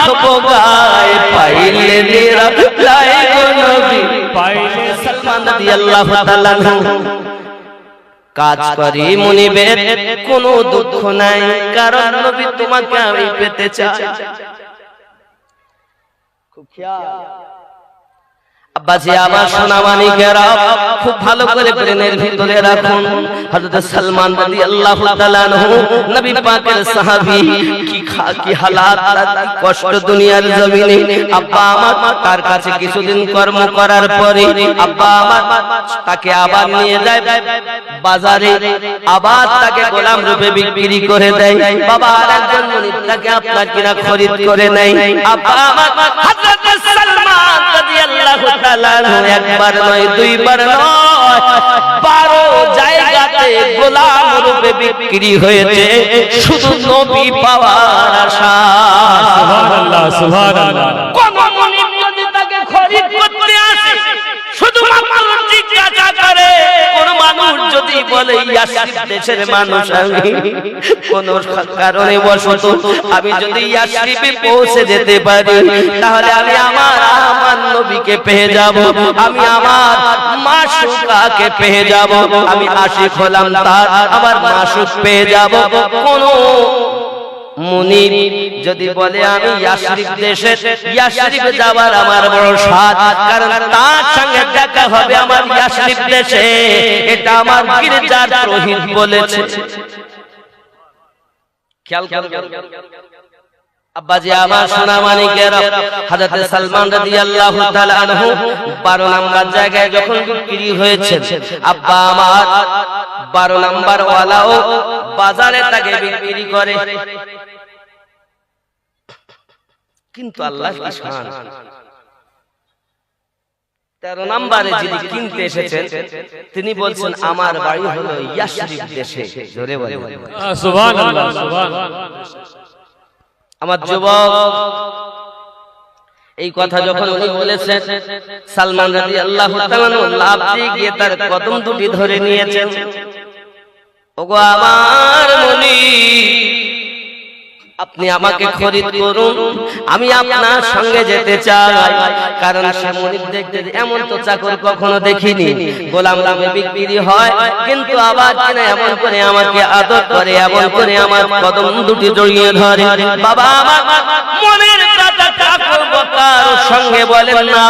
মাখবো গায়ে পাইলে নিরালাই গো নবী পাইলে সালমান রাদিয়াল্লাহু তাআলা কাজ করি মুনিবের কোনো দুঃখ নাই কারণ নবী তোমাকে আমি পেতে চাই খুব খেয়াল আব্বাজি আমার সোনা মানিকেরা খুব ভালো করে ব্রেনের ভিতরে রাখুন হযরত সালমান রাদিয়াল্লাহু তাআলা আনহু নবী পাকের সাহাবী কি হালাত কি কষ্ট দুনিয়ার জমিনে আব্বা আমার তার কাছে কিছুদিন কর্ম করার পরে আব্বা আমার তাকে আবার নিয়ে যায় বাজারে আবার তাকে গোলাম রূপে বিক্রি করে দেয় বাবা আরেকজন মুনিব তাকে আপনার কিনা খরিদ করে নেয় আব্বা আমার হযরত সালমান রাদিয়াল্লাহু তাআলা একবার নয় দুইবার নয় 12 জায়গাতে গোলাম রূপে বিক্রি হয়েছে শুধু নবী পাওয়ার আশায় সুবহানাল্লাহ সুবহানাল্লাহ কোন মুনিব যদি তাকে খরিদ করতে আসে শুধু মাত্র জিজ্ঞাসা করে কোন মানুষ যদি বলে ইয়াসরিব দেশের মানুষ আমি কোন কারণে বশত আমি যদি ইয়াসরিবে পৌঁছে যেতে পারি তাহলে আমি আমার নবীকে পেয়ে যাব আমি আমার মাশুকাকে পেয়ে যাব আমি আশিক হলাম তার আমার মাশুক পেয়ে যাব কোন মুনিব যদি বলে আমি ইয়াসরিব দেশে ইয়াসরিবে যাওয়ার আমার বড় সাধ কারণ তার সঙ্গে দেখা হবে আমার ইয়াসরিব দেশে এটা আমার গির্জার পুরোহিত বলেছে খেয়াল করুন আব্বাজি আমার সোনা মানিকেরা হযরত সালমান রাদিয়াল্লাহু তাআলা আনহু 12 নাম্বার জায়গায় যখন বিক্রি হয়েছে আব্বা আমার 12 নাম্বার ওয়ালাও বাজারে তাকে বিক্রি করে কিন্তু আল্লাহ কি শান 13 নম্বরে যিনি কিনতে এসেছেন তিনি বলছেন আমার বাড়ি হলো ইয়াসরিব দেশে জোরে বলেন সুবহানাল্লাহ সুবহানাল্লাহ আমার যুবক এই কথা যখন উনি বলেছেন সালমান রাদিয়াল্লাহু তাআলা লাভ দিয়ে গিয়ে তার কদম দুটি ধরে নিয়েছেন ওগো আমার মুনিব আপনি আমাকে খরিদ করুন আমি আপনার সঙ্গে যেতে চাই কারণ সে মুনিব দেখতে এমন তো চাকর কখনো দেখিনি গোলাম নামে বিক্রি হয় কিন্তু আবার কিনা এমন করে আমাকে আদর করে এমন করে আমার কদম দুটি জড়িয়ে ধরে বাবা আমার মনের কথা চাকর বকার সঙ্গে বলেন না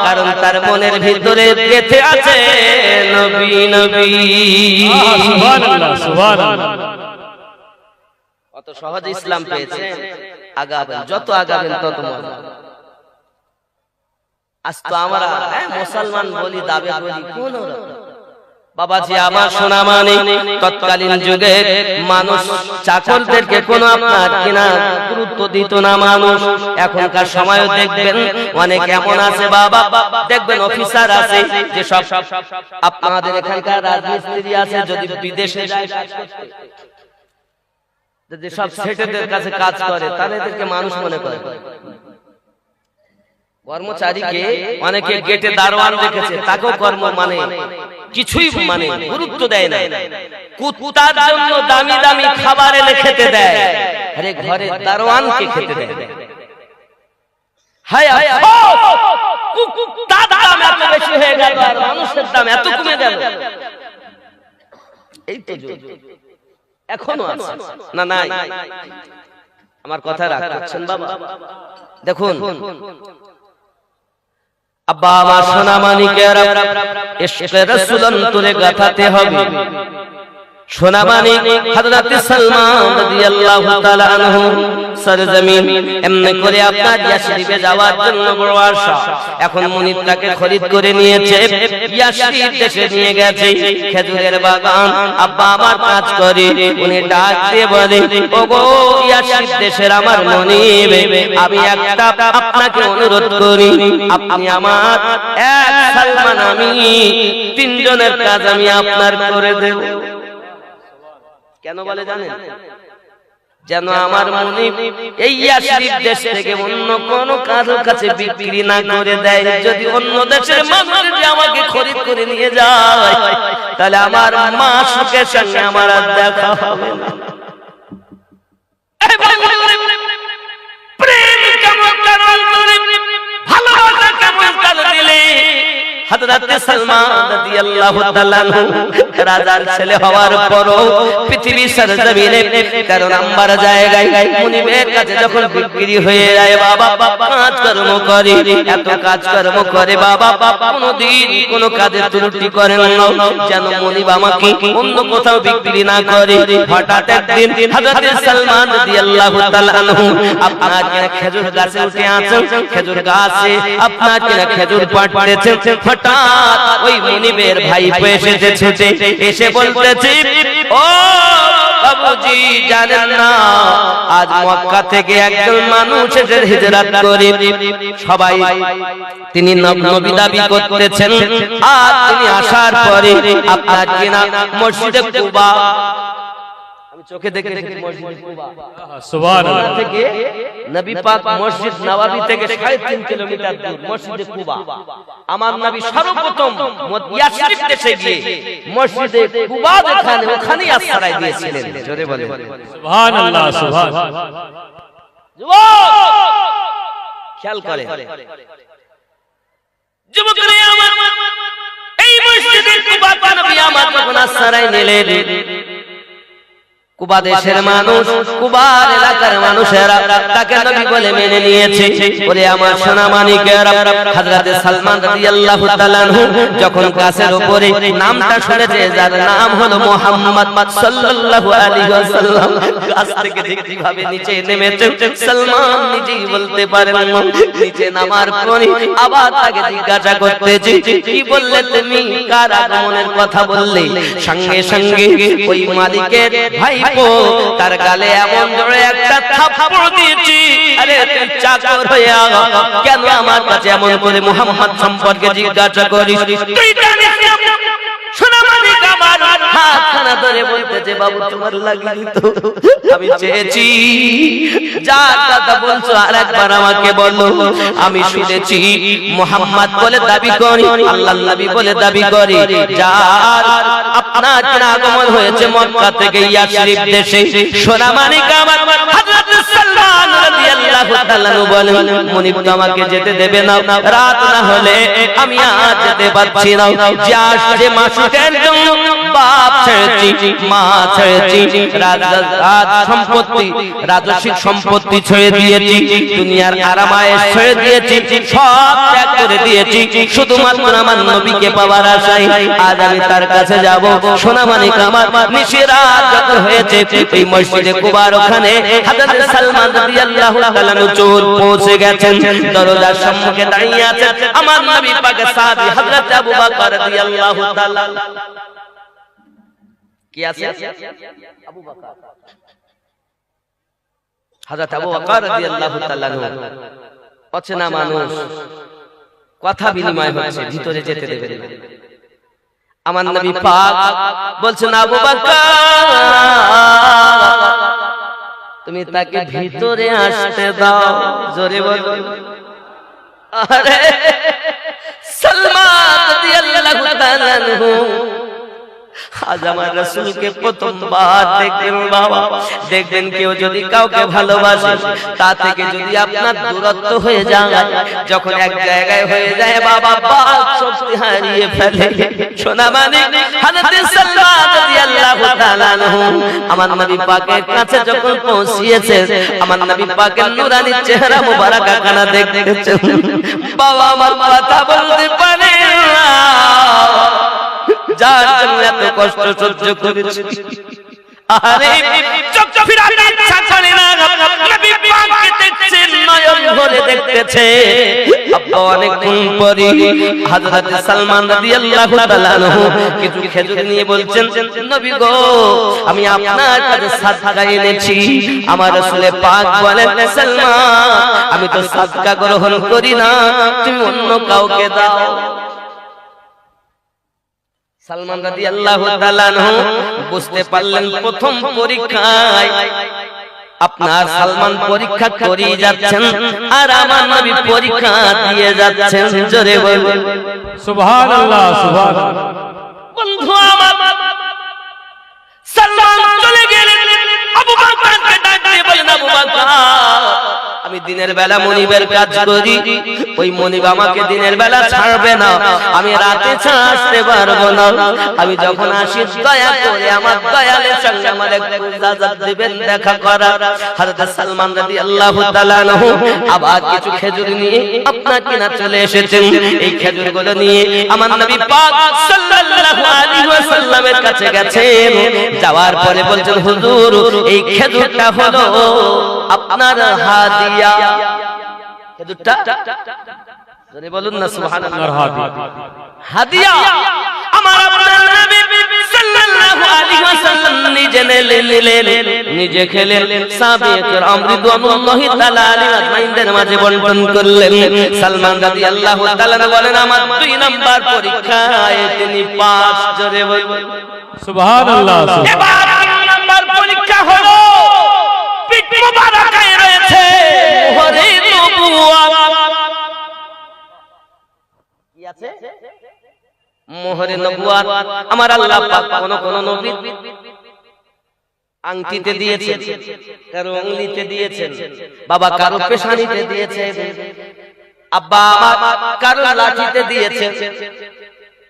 কারণ তার মনের ভিতরে গেঁথে আছে নবী নবী সুবহানাল্লাহ সুবহানাল্লাহ কত সহজ ইসলাম পেয়েছে আগাবেন যত আগাবেন তত মজা আজ তো আমরা মুসলমান বলি দাবি বলি কোন বাবাজি আমার সোনা মানিক তৎকালীন যুগে মানুষ চাকরদেরকে কোনো আপনার কিনা গুরুত্ব দিত না মানুষ এখনকার সময়ও দেখবেন অনেক এমন আছে বাবা দেখবেন অফিসার আছে যে সব আপনাদের এখানকার রাজমিস্ত্রি আছে যদি বিদেশে যায় যদি সব সেটেদের কাছে কাজ করে তাহলে এদেরকে মানুষ মনে করে কর্মচারীকে অনেকে গেটে দারোয়ান রেখেছে তাকেও কর্ম মানে কিছুই মানে গুরুত্ব দেয় না কুত্তার জন্য দামি দামি খাবার এনে খেতে দেয় আরে ঘরে দারোয়ানকে খেতে দেয় হায় হায় কুত্তার দাম এত বেশি হয়ে গেল আর মানুষের দাম এত কমে গেল এই তো এখনো আছে না নাই আমার কথা রাখছেন বাবা দেখুন আব্বা আমার সোনা মানিকেরা ইশকে রাসূল অন্তরে গাঁথাতে হবে সোনা মানিক হযরত সালমান রাদিয়াল্লাহু তাআলা আনহু সরজমিন এমনি করে আপনার ইয়াসরিবে যাওয়ার জন্য বড় আশা এখন মুনিব তাকে খরিদ করে নিয়েছে ইয়াসরিব দেশে নিয়ে গেছে খেজুরের বাগান আব্বা আমার কাজ করে উনি ডাক দিয়ে বলে ওগো ইয়াসরিব দেশের আমার মুনিব আমি একটা আপনাকে অনুরোধ করি আপনি আমার এক সালমান আমি তিনজনের কাজ আমি আপনার করে দেব কেন বলে জানেন যেন আমার মুনিব এই ইয়াসরিব দেশ থেকে অন্য কোন কারোর কাছে বিক্রি না করে দেয় যদি অন্য দেশের মানুষ যদি আমাকে খরিদ করে নিয়ে যায় তাহলে আমার মা সুখের সঙ্গে আমার আর দেখা হবে না প্রেম কেমন হযরত সালমান রাদিয়াল্লাহু তাআলা রাজার ছেলে হওয়ার পরও পৃথিবী সরজমিনে 13 নম্বর জায়গায় মুনিবের কাছে যখন বিক্রি হয়ে যায় বাবা কাজকর্ম করে, এত কাজকর্ম করে বাবা কোনদিন কোন কাজে ত্রুটি করেন না, যেন মুনিব আমাকে অন্য কোথাও বিক্রি না করে। হঠাৎ একদিন হযরত সালমান রাদিয়াল্লাহু তাআলা আনহু আপনার কিনা খেজুর গাছে উঠে আছেন, খেজুর গাছে আপনার কিনা খেজুর পাড়তেছেন। হঠাৎ ওই মুনিবের ভাই এসেছে ছুটে এসে বলতেছে, ও বাবুজি জানেন না আজ মক্কা থেকে একজন মানুষ এসে হিজরত করে, সবাই তিনি নবী দাবি করতেছেন, আর তিনি আসার পরে আপনার কিনা মসজিদে কুবা, আমি চোখে দেখেছি মসজিদে কুবা সুবহানাল্লাহ থেকে নবী পাক মসজিদ নববী থেকে 3.5 কিলোমিটার দূর মসজিদে কুবা। আমার নবী সর্বপ্রথম ইয়াসরিব দেশে গিয়ে মসজিদে কুবা যেখানে ওখানেই আশ্রয় দিয়েছিলেন। জোরে বলেন সুবহানাল্লাহ সুবহানাল্লাহ। যুবক খেয়াল করে, যুবকরা আমার এই মসজিদে কুবা নবী আমার যখন আশ্রয় নিলেন, কুবা দেশের মানুষ, কুবার এলাকার মানুষেরা তাকে নবী বলে মেনে নিয়েছে। ওরে আমার সোনা মানিকেরা, হযরত সালমান রাদিয়াল্লাহু তাআলা আনহু যখন গাছের উপরে নামটা শুনেছে, যার নাম হলো মুহাম্মদ সাল্লাল্লাহু আলাইহি ওয়াসাল্লাম, গাছ থেকে কিভাবে নিচে নেমেছে সালমান নিজেই বলতে পারেন না। নিচে নামার পরে আবার তাকে জিজ্ঞাসা করতেছে, কি বললে তুমি, কার আগমনের কথা বললে? সঙ্গে সঙ্গে ওই মালিকের ভাই তার গালে এমন জোরে একটা থাপ্পড় দিয়েছি, আরে তুই চাকর হইয়া কেন আমার কাছে এমন করে মুহাম্মদ সম্পর্কে জিজ্ঞাসা করিস? তুই জানিস না? শোনা মালিক আমার হাতখানা ধরে বলতেছে, বাবু তোমার লাগলি তো, আমি চেয়েছি যার কথা বলছো আরেকবার আমাকে বলো। আমি শুনেছি মুহাম্মদ বলে দাবি করি, আল্লাহর নবী বলে দাবি করি, যার আপনার আগমন হয়েছে মক্কা থেকে ইয়াসরিব দেশে। সোনা মানিক আমার হযরত সালমান রাদিয়াল্লাহু তাআলা বলেন, মুনিব তো আমাকে যেতে দেবে না, রাত না হলে আমি আজ যেতে পারছি না। যে মাসুকের জন্য বাপ ছেড়েছি, মা ছেড়েছি, রাজ সম্পত্তি, রাজস্বিক সম্পত্তি ছেড়ে দিয়েছি, দুনিয়ার আরামায়েশ ছেড়ে দিয়েছি, সব ত্যাগ করে দিয়েছি শুধুমাত্র আমার নবীকে পাওয়ার আশায় আজ আমি তার কাছে যাব। সোনা মানিক আমার নিশিরাত যখন হয়েছে এই মসজিদে কুবার ওখানে হযরত সালমান রাদিয়াল্লাহু তাআলা চোর পৌঁছে গেছেন, দরজার সম্মুখে দাঁড়িয়ে আছেন আমার নবী পাকের সাহাবী হযরত আবু বকর রাদিয়াল্লাহু তাআলা। কি আছে? আবু বকর, হযরত আবু বকর রাদিয়াল্লাহু তাআলা অচেনা মানুষ, কথা বিনিময় হচ্ছে, ভিতরে যেতে দেবেন না। আমার নবী পাক বলছেন, আবু বকর তুমি তাকে ভিতরে আসতে দাও। জোরে বলো। আরে সালমান রাদিয়াল্লাহু তাআলা আনহু আজ আমার রাসূলকে প্রথমবার দেখবেন বাবা। দেখবেন কেউ যদি কাউকে ভালোবাসে, তা থেকে যদি আপনার দূরত্ব হয়ে যায়, যখন এক জায়গায় হয়ে যায় বাবা, বাক শক্তি হারিয়ে ফেলে। সোনা মানিক হযরত সালমান রাদিয়াল্লাহু তাআলা আনহু আমার নবী পাকের কাছে যখন পৌঁছিয়েছে, আমার নবী পাকের নূরানি চেহারা মোবারক খানা দেখতেছেন। বাবা আমার কথা বলতে পারে না, যার জন্য এত কষ্ট সহ্য করেছি, আরে চোখ ফিরাতে ইচ্ছা করে না, নবী পাককে দেখছেন, নয়ন ভরে দেখতেছে। আব্বা অনেকক্ষণ পরে হযরত সালমান রাদিয়াল্লাহু তাআলা আনহু কিছু খেজুর নিয়ে বলছেন, নবী গো আমি আপনার কাছে সাদকা এনেছি। আমার রাসূল পাক বলেন, সালমান আমি তো সাদকা গ্রহণ করি না, তুমি অন্য কাউকে দাও। সালমান রাদিয়াল্লাহু তাআলা আনহু বুঝতে পারলেন প্রথম পরীক্ষায় আপনার সালমান পরীক্ষা করে যাচ্ছেন, আর আমার নবী পরীক্ষা দিয়ে যাচ্ছেন। জোরে বলুন সুবহানাল্লাহ সুবহানাল্লাহ। বন্ধু আমার সালমান চলে গেলেন, আবু বকরকে ডাক দিয়ে বলেন, আবু বকর আমি দিনের বেলা মনিবের কাজ করি, ওই মনিব আমাকে দিনের বেলা ছাড়বে না, আমি রাতে ছাড়তে পারবো না। আমি যখন আসি দয়া করে আমার দয়ালের সঙ্গে আমার একটু ইজাজত দিবেন দেখা করার। হযরত সালমান রাদিয়াল্লাহু তাআলা আনহু আবার কিছু খেজুর নিয়ে আপনার কিনা চলে এসেছেন। এই খেজুরগুলো নিয়ে আমার নবী পাক সাল্লাল্লাহু আলাইহি ওয়াসাল্লামের কাছে গেছেন। যাওয়ার পরে বলছেন, হুজুর এই খেজুরটা হলো আপনার হাদিয়া। খেজুরটা জোরে বলুন না সুবহানাল্লাহ। হাদিয়া আমার আপনার নবী সাল্লাল্লাহু আলাইহি ওয়াসাল্লাম নিজে নিলেন, নিজে খেলেন, সাহাবায়ে কেরাম রিদওয়ানুল্লাহি তাআলা আলাইহিম আজমাইনদের মাঝে বন্টন করলেন। সালমান রাদিয়াল্লাহু তাআলা বলেন, আমার 2 নাম্বার পরীক্ষায় তিনি পাস। জোরে বলুন সুবহানাল্লাহ। এবার 3 নাম্বার পরীক্ষা হলো পিঠ মোবারকায় রয়েছে মোহরে নবুয়ত। কি আছে? মোহরে নবুয়ত। আমার আল্লাহ পাক কোন নবী আংটিতে দিয়েছেন, কারো আঙ্গুলিতে দিয়েছেন, বাবা কারো পেশানিতে দিয়েছেন, আব্বা কারো লাঠিতে দিয়েছেন,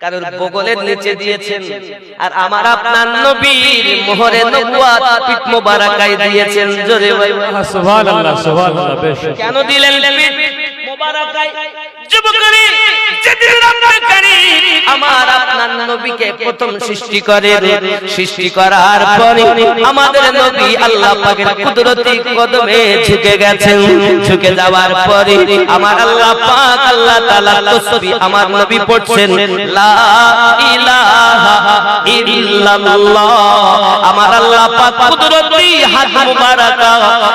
কারোর বগলের নিচে দিয়েছেন। আর আমার আপনার নবীর মোহরে নবুয়ত পিঠ মোবারকায় দিয়েছেন। জোরে সুবহানাল্লাহ সুবহানাল্লাহ। বেশ কেন দিলেন পিঠ মোবারকায়? যুবকরি যেদিন রব্বুল কারীম আমার আপনার নবীকে প্রথম সৃষ্টি করেন, সৃষ্টি করার পরে আমাদের নবী আল্লাহ পাকের কুদরতি কদমে ঝুঁকে গেছেন। ঝুঁকে যাওয়ার পরে আমার আল্লাহ পাক আল্লাহ তাআলা তাসবিহ আমার নবী পড়ছেন, লা ইলাহা ইল্লাল্লাহ। আমার আল্লাহ পাক কুদরতি হাত মুবারাকা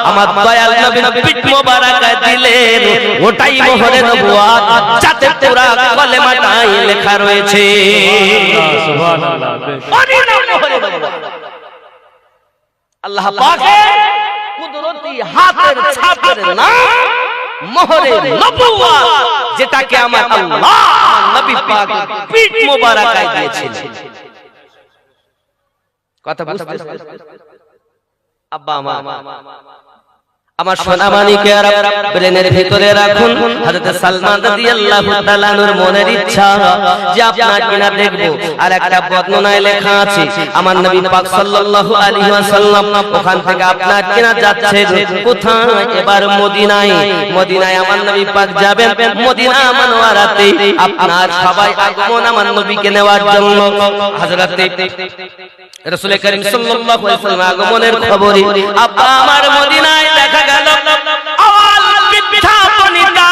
আমার দয়াল নবীর পিঠ মোবারকায় দিলেন। ওটাই মোহরে নবুয়ত, যাতে পুরা কলেমাটাই লেখা রয়েছে। সুবহানাল্লাহ। বেশ আল্লাহ পাকের কুদরতি হাতের ছাপের নাম মোহরে নবুয়ত, যেটাকে আমার আল্লাহ নবী পাক পিঠ মোবারকায় দিয়েছিলেন। কথা বুঝতে পারছেন? আব্বা আমার সোনা মানিকেরা ব্রেনের ভিতরে রাখুন। হযরত সালমান রাদিয়াল্লাহু তাআলা আনহুর মনের ইচ্ছা যে আপনার কিনা দেখব। আর একটা বর্ণনায় লেখা আছে আমার নবী পাক সাল্লাল্লাহু আলাইহি ওয়াসাল্লাম ওখান থেকে আপনার কিনা যাচ্ছেন কোথায়? এবার মদিনায়। মদিনায় আমার নবী পাক যাবেন। মদিনা মুনাওয়ারাতে আপনার সবাই আগমন আমার নবীকে নেওয়ার জন্য। হযরত রাসূল করিম সাল্লাল্লাহু আলাইহি ওয়াসাল্লাম আগমনের খবরে আমার মদিনায় দেখা গেল আওয়াল বিঠাপনিতা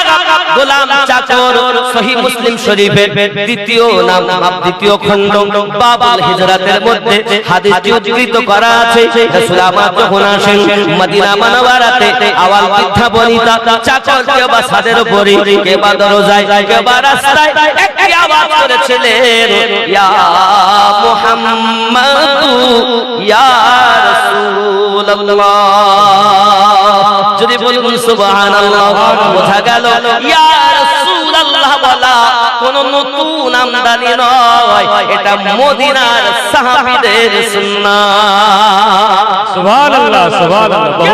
গোলাম চাকর। সহিহ মুসলিম শরীফের দ্বিতীয় খণ্ড বাবুল হিজরাতের মধ্যে হাদিসটি উদ্ধৃত করা আছে। রাসূল আমার যখন আসেন মদিনা মুনাওয়ারাতে আওয়াল বিঠাপনিতা চাকর কেউ বা ছাদের উপরে, কেউ বা দরজায়, কেউ বা রাস্তায় একটি আওয়াজ করেছিলেন, ইয়া মুহাম্মদ ইয়া রাসূলুল্লাহ। যদি বলুন সুবহানাল্লাহ। বোঝা গেল ইয়া রাসূলুল্লাহ বলা কোন নতুন আমদানি নয়, এটা মদিনার সাহাবীদের সুন্নাত। সুবহানাল্লাহ সুবহানাল্লাহ।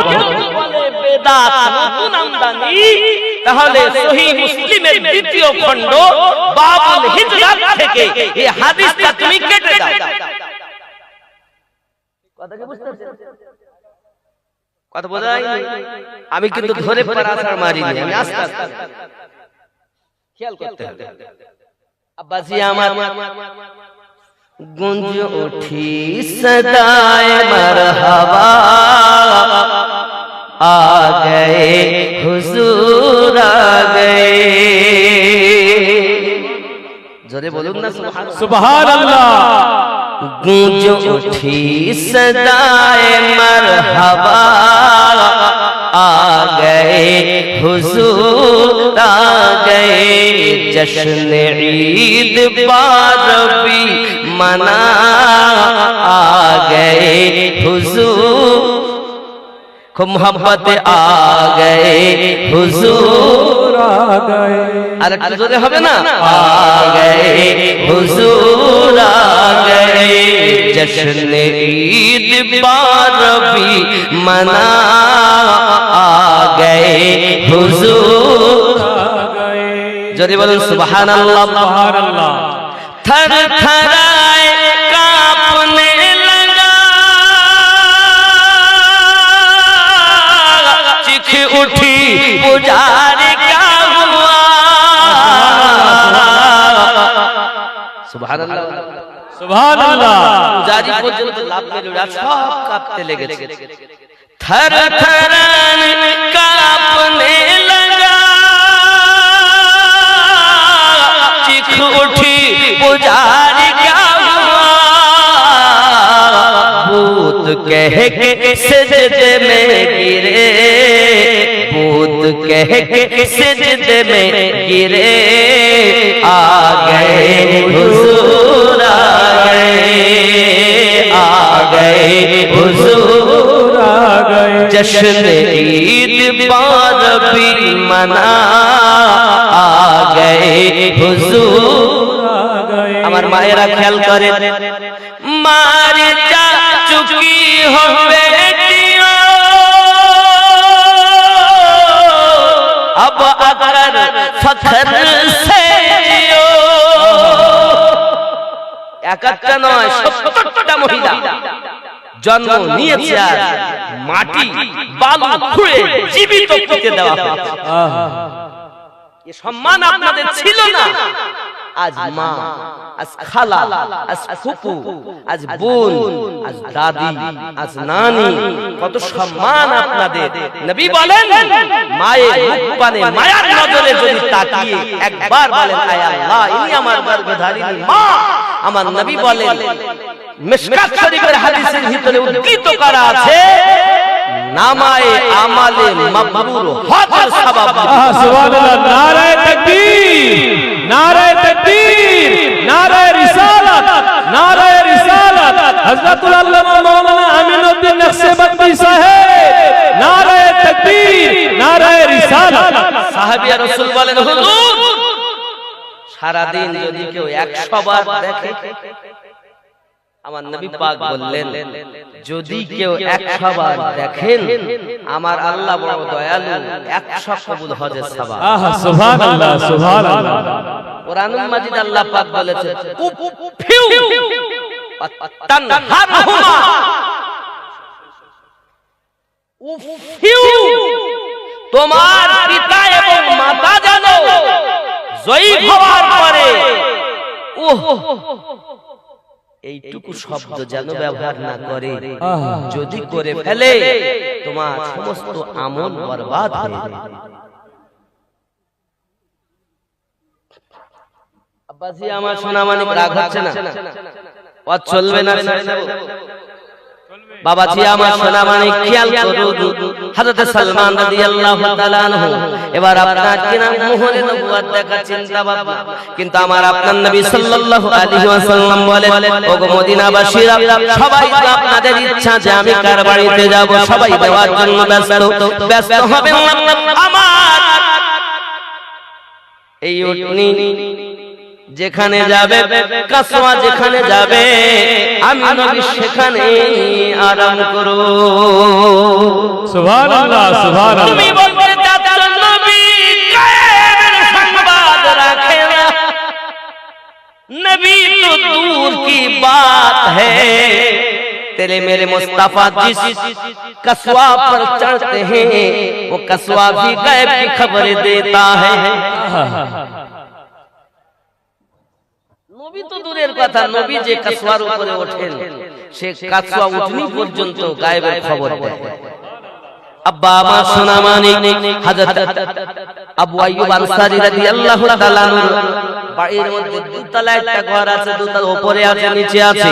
বেদাত নতুন আমদানি, তাহলে সহিহ মুসলিমের দ্বিতীয় খণ্ড বাবুল হিজরাত থেকে এই হাদিসটা তুমি কেটে দাও। কথা কি বুঝতে পারছেন? কথা বোঝা যায়? আমি কিন্তু ধরে পারাছাড় মারিনি, আমি আস্তে আস্তে খেয়াল করতে হবে। আব্বাজি আমার গুঞ্জ উঠি সদায়ে মারহাবা आ गए हुजूर आ गए। जोरे बोलूं ना सुबहानल्लाह। गूंज उठी सदाए मरहबा आ गए हुजूर आ गए। जश्न ईद बारबी मना आ गए हुजूर। खूब मोहब्बत आ गए हुजूर आ गए। अरे जोरे হবে না? आ गए हुजूर आ गए। जश्न ईद बारबी मना आ गए যদি বলেন সুবহানাল্লাহ। সুবহানাল্লাহ। थर थराए कांपने लगा, चिख उठी पुजारी क्या हुआ। सुभान अल्लाह सुभान अल्लाह। पुजारी পর্যন্ত লাভ পেল না, সব কাঁপতে লেগেছে। थर थराए कांपने लगा, चिख उठी पुजारी क्या हुआ। भूत कह के सजदे में गिरे, भूत कह के सजदे में गिरे, आ गए हुजूर आ गए हुजूर आ गए। जश्न ईद बाद भी मना, आ गए हुजूर। আমার মায়েরা খেয়াল করে, মার যা চুকি हो बेटियों, अब अगर फखर से जियो। একটা নয় ৭০টা মহিলা জন্ম নিয়েছে, আর মাটি বালু খুঁড়ে জীবিত পুঁতে দেওয়া হয়েছে। এ সম্মান আপনাদের ছিল না। আজ মা, আজ খালা, আজ ফুপু, আজ বোন, আজ দাদি, আজ নানি, কত সম্মান আপনাদের। নবী বলেন, মায়ের মুখ পানে মায়ার নজরে যদি তাকিয়ে একবার বলেন আয় আল্লাহ ইনি আমার গর্ভধারিণী মা। আমার নবী বলেন, মিশকাত শরীফের হাদিসের ভিতরে উদ্ধৃত করা আছে, নামায়ে আমালে মাবরুর হজের সওয়াব। সুবহানাল্লাহ। নারে তাকবীর, নারে তাকবীর, নারে রিসালাত, নারে রিসালাত। হযরতুল আল্লামা মাওলানা আমিনউদ্দিন নকশবন্দি সাহেব, নারে তাকবীর, নারে রিসালাত। সাহাবিয়া রাসূল বলেন, হুজুর সারা দিন যদি কেউ 100 বার দেখে, আমার নবী পাক বললেন যদি কেউ 100 বার দেখেন আমার আল্লাহ বড় দয়ালু, 100 কবুল হজের সওয়াব। আহা সুবহানাল্লাহ, সুবহানাল্লাহ। কোরআনুল মাজিদ আল্লাহ পাক বলেছে, উফিউ তানহারহুমা, উফিউ তোমার পিতা এবং মাতা জানো জয়ী হওয়ার পরে এইটুকু শব্দ যেন ব্যবহার না করে, যদি করে ফেলে তোমার সমস্ত আমল বরবাদ হয়ে যাবে। আব্বাজি আমার সোনামানিক রাগ হচ্ছে না, পথ চলবে না, বাবাজি আমার সোনামানিক খেয়াল করুন। হযরত সালমান রাদিয়াল্লাহু তাআলা আনহু এবার আপনার কিনা মোহরে নবুয়ত দেখা চিন্তা ভাবনা, কিন্তু আমার আপনার নবী সাল্লাল্লাহু আলাইহি ওয়াসাল্লাম বলেন, ওগো মদিনাবাসীরা সবাই তো আপনাদের ইচ্ছা যে আমি কার বাড়িতে যাব, সবাই দেওয়ার জন্য ব্যস্ত হবেন। আমার এই উটনি যেখানে যাবে, কাসওয়া যেখানে যাবে, আমি নবী সেখানে আরাম করো। সুবহানাল্লাহ, সুবহানাল্লাহ। তুমি বলতে চাচ্ছ নবী গায়েবের সংবাদ রাখে না, নবী তো দূর কি बात है, तेरे मेरे मुस्तफा जिस कस्वा पर चढ़ते हैं वो कस्वा भी गायब की खबर देता है। নবী তো দূরের কথা, নবী যে কাসওয়ার উপরে ওঠেন সে কাসওয়া উঠনি পর্যন্ত গায়েবের খবর দেয়। আব্বা আমার সোনামানিক হযরত আবু আইয়ুব আনসারী রাদিয়াল্লাহু তাআলা বাড়ির মধ্যে দুতলা একটা ঘর আছে, দুতলা উপরে আছে নিচে আছে।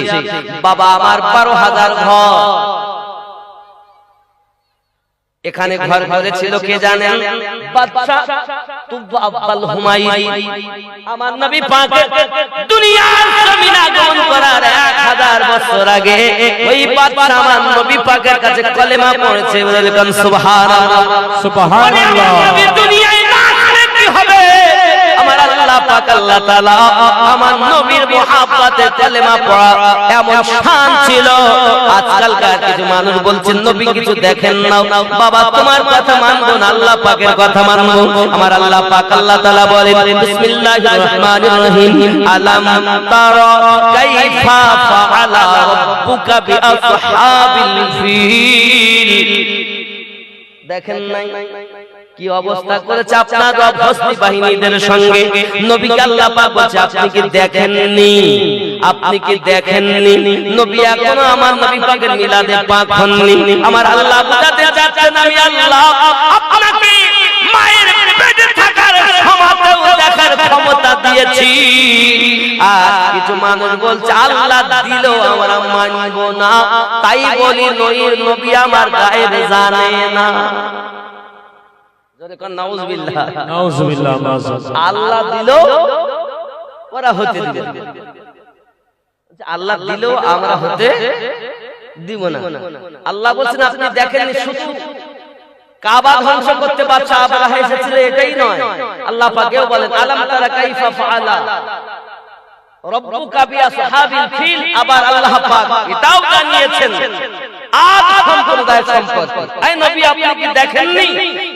বাবা আমার 12,000 ঘর, এখানে ঘর ঘরে ছিল কে জানেন? বাদশা তুবা আব্বাল হুমায়ুন। আমার নবী পাকের দুনিয়ার জমিন আগমন করার 1000 বছর আগে ওই বাদশা আমার নবী পাকের কাছে কলেমা পড়েছে। বলেন সুবহানাল্লাহ, সুবহানাল্লাহ। নবী দুনিয়ায় না আসলে কি হবে? আমার আল্লাহ আল্লাহ পাক আল্লাহ তাআলা আমার নবীর মুহাব্বতে কালেমা পড়া এমন শান ছিল। আজকালকার কিছু মানুষ বলছেন নবী কিছু দেখেন না, বাবা তোমার কথা মানবো না, আল্লাহ পাকের কথা মানবো। আমার আল্লাহ পাক আল্লাহ তাআলা বলেন বিসমিল্লাহির রহমানির রহিম আলাম তারা কাইফা ফাআলা রাব্বুকা বিআসহাবিল ফিল। দেখেন নাই কি অবস্থা করেছে আপনার রব হস্তি বাহিনীদের সঙ্গে। নবীকে আল্লাহ পাক বলছে আপনি কি দেখেননি, আপনি কি দেখেননি? নবী এখনো আমার নবী পাকের মিলাদে পাক হননি। আমার আল্লাহ বুঝাতে চাচ্ছেন আমি আল্লাহ আপনাকে মায়ের পেটে থাকার সময়তেও দেখার ক্ষমতা দিয়েছি। আর কিছু মানুষ বলছে আল্লাহ দিলেও আমরা মানব না, তাই বলি নবী আমার গায়েব জানে না। আল্লাহ দিল ওরা হতে দিবে, আল্লাহ দিলেও আমরা হতে দিব না। আল্লাহ বলছেন আপনি দেখেননি শুধু কাবা ধ্বংস করতে বাদশা আবরাহা এসেছিল এটাই নয়, আল্লাহ পাকেও বলেন আলাম তারা কাইফা ফাআলা রাব্বুকা বিআসহাবিল ফিল। আবার আল্লাহ পাক এটাও জানিয়েছেন আদ সম্প্রদায়ের সম্পর্কে, এই নবী আপনি কি দেখেননি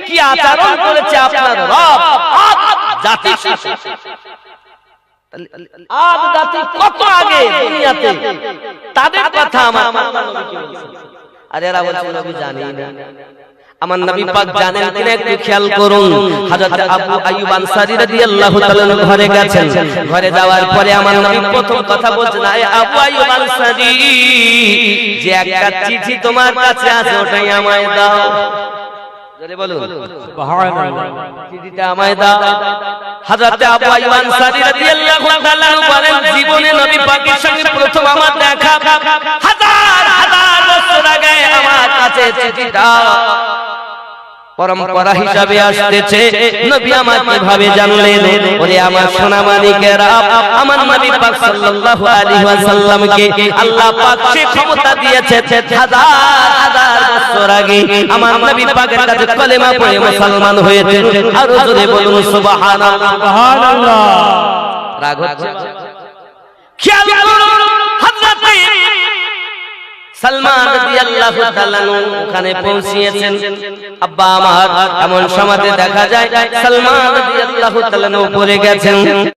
কি আচরণ করেছে আপনার রব আদ জাতির সাথে? আদ জাতি কত আগে দুনিয়াতে, তাদের কথা আমার নবীকে বলছেন। আর এরা বলছে নবী জানি না। আমার নবী পাক জানেন কিনা একটু খেয়াল করুন। হযরত আবু আইয়ুব আনসারী রাদিয়াল্লাহু তাআলা ঘরে গেছেন, ঘরে যাওয়ার পরে আমার নবী প্রথম কথা বলছেন আয় আবু আইয়ুব আনসারী, যে একটা চিঠি তোমার কাছে আছে ওটাই আমায় দাও। জোরে বলুন সুবহানাল্লাহ, চিঠিটা আমায় দাও। হযরত আবু আইয়ুব আনসারী রাদিয়াল্লাহু তাআলা বলেন জীবনে নবী পাকের সঙ্গে প্রথম আমার দেখা, হাজার হাজার বছর আগে আমার কাছে চিঠিটা পরম্পরা হিসাবে আসতেছে। নবী আমার কিভাবে জানলেন? ওরে আমার সোনা মানিকেরা, আমার নবী পাক সাল্লাল্লাহু আলাইহি ওয়াসাল্লামকে আল্লাহ পাক সে ক্ষমতা দিয়েছে হাজার হাজার বছর আগে আমার নবী পাকের কাছে কলেমা পড়ে মুসলমান হয়েছে। আর জোরে বলুন সুবহানাল্লাহ সুবহানাল্লাহ। রাগ হচ্ছে? খেয়াল করুন হযরত সালমান রাদিয়াল্লাহু তাআলা ওখানে পৌঁছিয়েছেন। আব্বা আমার এমন সময়তে দেখা যায় সালমান রাদিয়াল্লাহু তাআলা উপরে গেছেন।